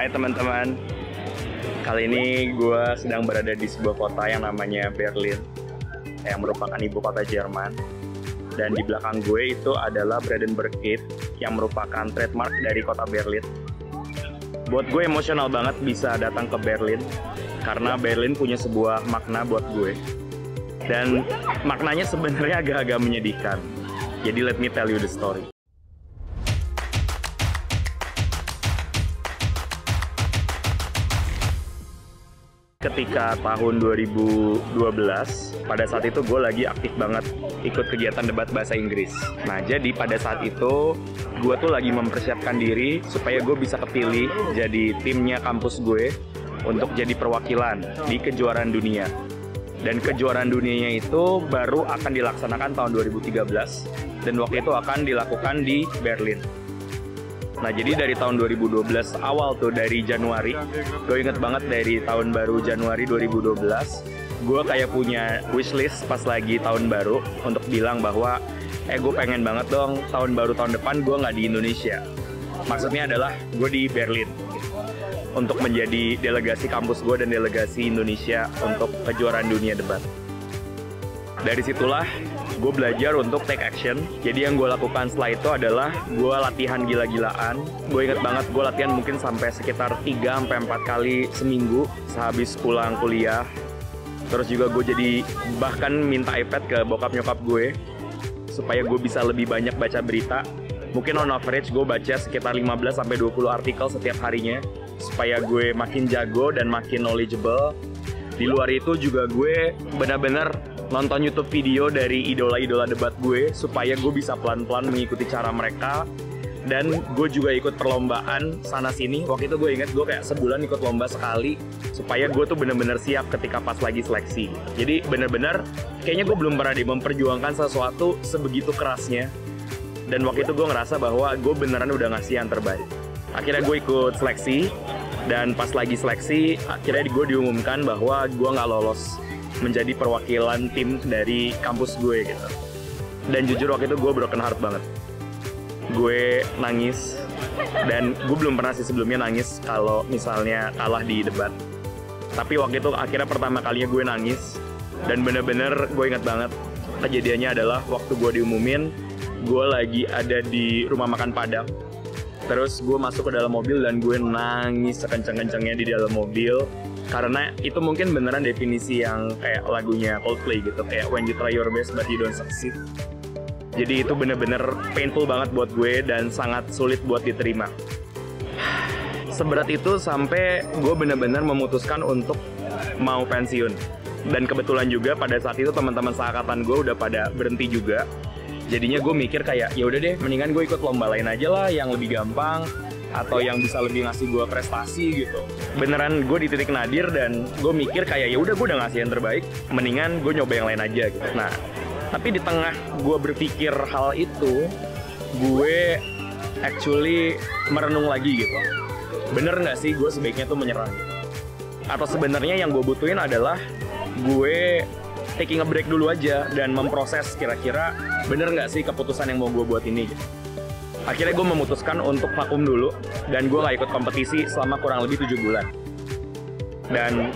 Hai teman-teman, kali ini gue sedang berada di sebuah kota yang namanya Berlin, yang merupakan ibu kota Jerman. Dan di belakang gue itu adalah Brandenburg Gate, yang merupakan trademark dari kota Berlin. Buat gue emosional banget bisa datang ke Berlin, karena Berlin punya sebuah makna buat gue. Dan maknanya sebenarnya agak-agak menyedihkan. Jadi let me tell you the story. Ketika tahun 2012, pada saat itu gue lagi aktif banget ikut kegiatan debat bahasa Inggris. Nah, jadi pada saat itu gue tuh lagi mempersiapkan diri supaya gue bisa kepilih jadi timnya kampus gue untuk jadi perwakilan di kejuaraan dunia. Dan kejuaraan dunianya itu baru akan dilaksanakan tahun 2013 dan waktu itu akan dilakukan di Berlin. Nah, jadi dari tahun 2012 awal tuh, dari Januari, gue inget banget dari tahun baru Januari 2012, gue kayak punya wishlist pas lagi tahun baru untuk bilang bahwa gue pengen banget dong tahun baru tahun depan gue nggak di Indonesia. Maksudnya adalah gue di Berlin untuk menjadi delegasi kampus gue dan delegasi Indonesia untuk kejuaraan dunia debat. Dari situlah gue belajar untuk take action. Jadi yang gue lakukan setelah itu adalah gue latihan gila-gilaan. Gue inget banget gue latihan mungkin sampai sekitar 3-4 kali seminggu sehabis pulang kuliah. Terus juga gue jadi bahkan minta iPad ke bokap nyokap gue supaya gue bisa lebih banyak baca berita. Mungkin on average gue baca sekitar 15-20 artikel setiap harinya supaya gue makin jago dan makin knowledgeable. Di luar itu juga gue benar-benar nonton YouTube video dari idola-idola debat gue supaya gue bisa pelan-pelan mengikuti cara mereka. Dan gue juga ikut perlombaan sana-sini. Waktu itu gue inget gue kayak sebulan ikut lomba sekali supaya gue tuh bener-bener siap ketika pas lagi seleksi. Jadi bener-bener kayaknya gue belum pernah memperjuangkan sesuatu sebegitu kerasnya. Dan waktu itu gue ngerasa bahwa gue beneran udah ngasih yang terbaik. Akhirnya gue ikut seleksi. Dan pas lagi seleksi, akhirnya gue diumumkan bahwa gue nggak lolos menjadi perwakilan tim dari kampus gue gitu. Dan jujur waktu itu gue broken heart banget. Gue nangis, dan gue belum pernah sih sebelumnya nangis kalau misalnya kalah di debat. Tapi waktu itu akhirnya pertama kalinya gue nangis, dan bener-bener gue ingat banget kejadiannya adalah waktu gue diumumin, gue lagi ada di rumah makan Padang. Terus gue masuk ke dalam mobil dan gue nangis sekenceng-kencengnya di dalam mobil. Karena itu mungkin beneran definisi yang kayak lagunya Coldplay gitu. Kayak when you try your best but you don't succeed. Jadi itu bener-bener painful banget buat gue dan sangat sulit buat diterima. Seberat itu sampai gue bener-bener memutuskan untuk mau pensiun. Dan kebetulan juga pada saat itu teman-teman seangkatan gue udah pada berhenti juga. Jadinya gue mikir kayak ya udah deh, mendingan gue ikut lomba lain aja lah yang lebih gampang atau yang bisa lebih ngasih gue prestasi gitu. Beneran gue di titik nadir dan gue mikir kayak ya udah gue udah ngasih yang terbaik, mendingan gue nyoba yang lain aja gitu. Nah, tapi di tengah gue berpikir hal itu, gue actually merenung lagi gitu. Bener nggak sih gue sebaiknya tuh menyerah? Atau sebenarnya yang gue butuhin adalah gue taking a break dulu aja dan memproses kira-kira bener nggak sih keputusan yang mau gue buat ini gitu. Akhirnya gue memutuskan untuk vakum dulu dan gue nggak ikut kompetisi selama kurang lebih 7 bulan. Dan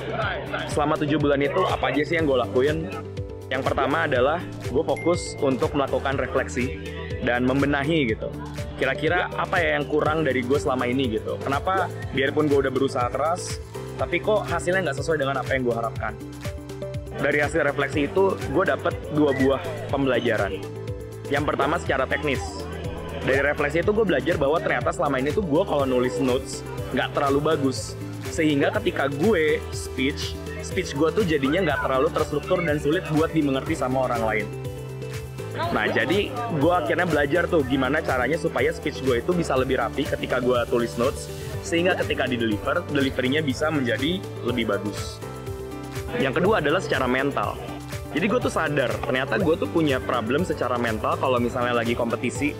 selama 7 bulan itu apa aja sih yang gue lakuin? Yang pertama adalah gue fokus untuk melakukan refleksi dan membenahi gitu. Kira-kira apa ya yang kurang dari gue selama ini gitu. Kenapa biarpun gue udah berusaha keras, tapi kok hasilnya nggak sesuai dengan apa yang gue harapkan. Dari hasil refleksi itu, gue dapet 2 buah pembelajaran. Yang pertama secara teknis. Dari refleksi itu gue belajar bahwa ternyata selama ini tuh gue kalau nulis notes nggak terlalu bagus. Sehingga ketika gue speech gue tuh jadinya nggak terlalu terstruktur dan sulit buat dimengerti sama orang lain. Nah, jadi gue akhirnya belajar tuh gimana caranya supaya speech gue itu bisa lebih rapi ketika gue tulis notes. Sehingga ketika deliverynya bisa menjadi lebih bagus. Yang kedua adalah secara mental. Jadi gue tuh sadar, ternyata gue tuh punya problem secara mental kalau misalnya lagi kompetisi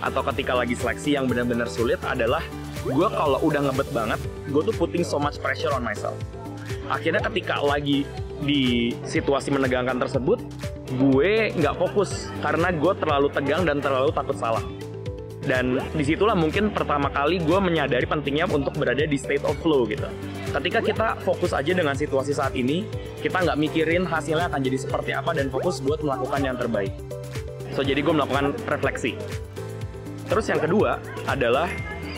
atau ketika lagi seleksi yang benar-benar sulit adalah gue kalau udah ngebet banget, gue tuh putting so much pressure on myself. Akhirnya ketika lagi di situasi menegangkan tersebut, gue nggak fokus karena gue terlalu tegang dan terlalu takut salah. Dan disitulah mungkin pertama kali gue menyadari pentingnya untuk berada di state of flow gitu. Ketika kita fokus aja dengan situasi saat ini, kita nggak mikirin hasilnya akan jadi seperti apa dan fokus buat melakukan yang terbaik. So, jadi gue melakukan refleksi. Terus yang kedua adalah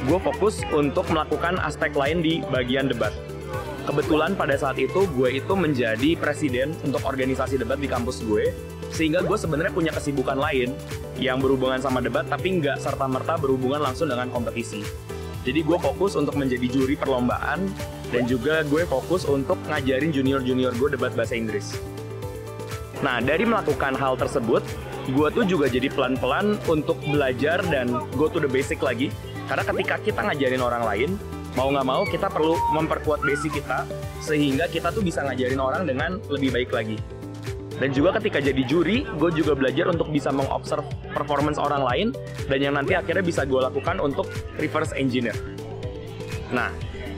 gue fokus untuk melakukan aspek lain di bagian debat. Kebetulan pada saat itu gue itu menjadi presiden untuk organisasi debat di kampus gue, sehingga gue sebenarnya punya kesibukan lain yang berhubungan sama debat tapi nggak serta-merta berhubungan langsung dengan kompetisi. Jadi gue fokus untuk menjadi juri perlombaan dan juga gue fokus untuk ngajarin junior-junior gue debat bahasa Inggris. Nah, dari melakukan hal tersebut, gue tuh juga jadi pelan-pelan untuk belajar dan go to the basic lagi. Karena ketika kita ngajarin orang lain, mau nggak mau kita perlu memperkuat basic kita, sehingga kita tuh bisa ngajarin orang dengan lebih baik lagi. Dan juga ketika jadi juri, gue juga belajar untuk bisa mengobserv performance orang lain, dan yang nanti akhirnya bisa gue lakukan untuk reverse engineer. Nah,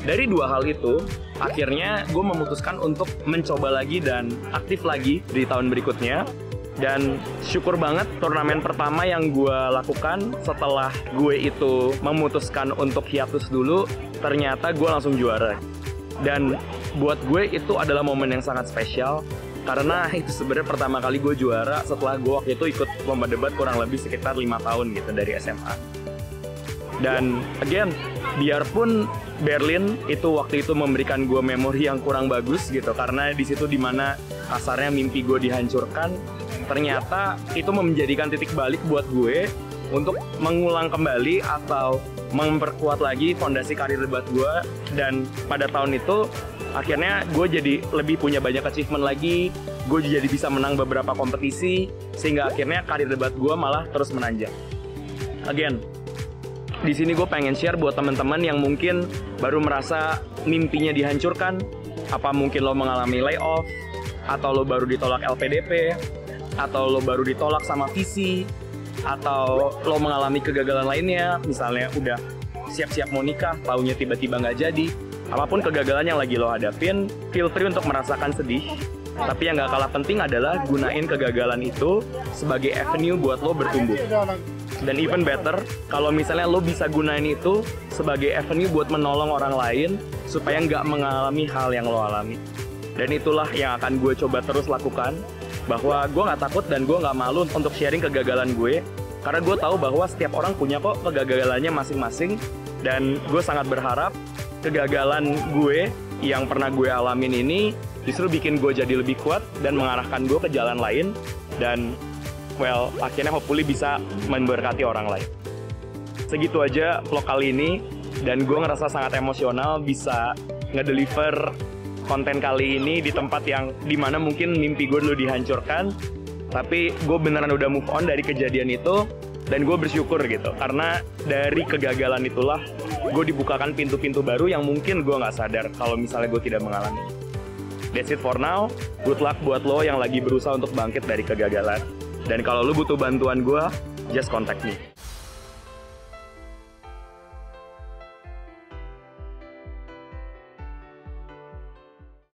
dari dua hal itu, akhirnya gue memutuskan untuk mencoba lagi dan aktif lagi di tahun berikutnya. Dan syukur banget turnamen pertama yang gue lakukan setelah gue itu memutuskan untuk hiatus dulu, ternyata gue langsung juara. Dan buat gue itu adalah momen yang sangat spesial, karena itu sebenarnya pertama kali gue juara setelah gue waktu itu ikut lomba debat kurang lebih sekitar 5 tahun gitu dari SMA. Dan again, biarpun Berlin itu waktu itu memberikan gue memori yang kurang bagus gitu, karena di situ dimana kasarnya mimpi gue dihancurkan, ternyata itu menjadikan titik balik buat gue untuk mengulang kembali atau memperkuat lagi fondasi karir debat gue. Dan pada tahun itu akhirnya gue jadi lebih punya banyak achievement lagi, gue jadi bisa menang beberapa kompetisi, sehingga akhirnya karir debat gue malah terus menanjak. Again, di sini gue pengen share buat teman-teman yang mungkin baru merasa mimpinya dihancurkan, apa mungkin lo mengalami layoff, atau lo baru ditolak LPDP, atau lo baru ditolak sama visi, atau lo mengalami kegagalan lainnya, misalnya udah siap-siap mau nikah, taunya tiba-tiba nggak jadi. Apapun kegagalan yang lagi lo hadapin, feel free untuk merasakan sedih. Tapi yang nggak kalah penting adalah gunain kegagalan itu sebagai avenue buat lo bertumbuh. Dan even better, kalau misalnya lo bisa gunain itu sebagai avenue buat menolong orang lain supaya nggak mengalami hal yang lo alami. Dan itulah yang akan gue coba terus lakukan, bahwa gue nggak takut dan gue nggak malu untuk sharing kegagalan gue, karena gue tahu bahwa setiap orang punya kok kegagalannya masing-masing. Dan gue sangat berharap kegagalan gue yang pernah gue alamin ini justru bikin gue jadi lebih kuat dan mengarahkan gue ke jalan lain, dan well, akhirnya hopefully bisa memberkati orang lain. Segitu aja vlog kali ini, dan gue ngerasa sangat emosional bisa ngedeliver konten kali ini di tempat yang dimana mungkin mimpi gue dulu dihancurkan, tapi gue beneran udah move on dari kejadian itu, dan gue bersyukur gitu, karena dari kegagalan itulah gue dibukakan pintu-pintu baru yang mungkin gue nggak sadar kalau misalnya gue tidak mengalami. That's it for now. Good luck buat lo yang lagi berusaha untuk bangkit dari kegagalan. Dan kalau lo butuh bantuan gue, just contact me.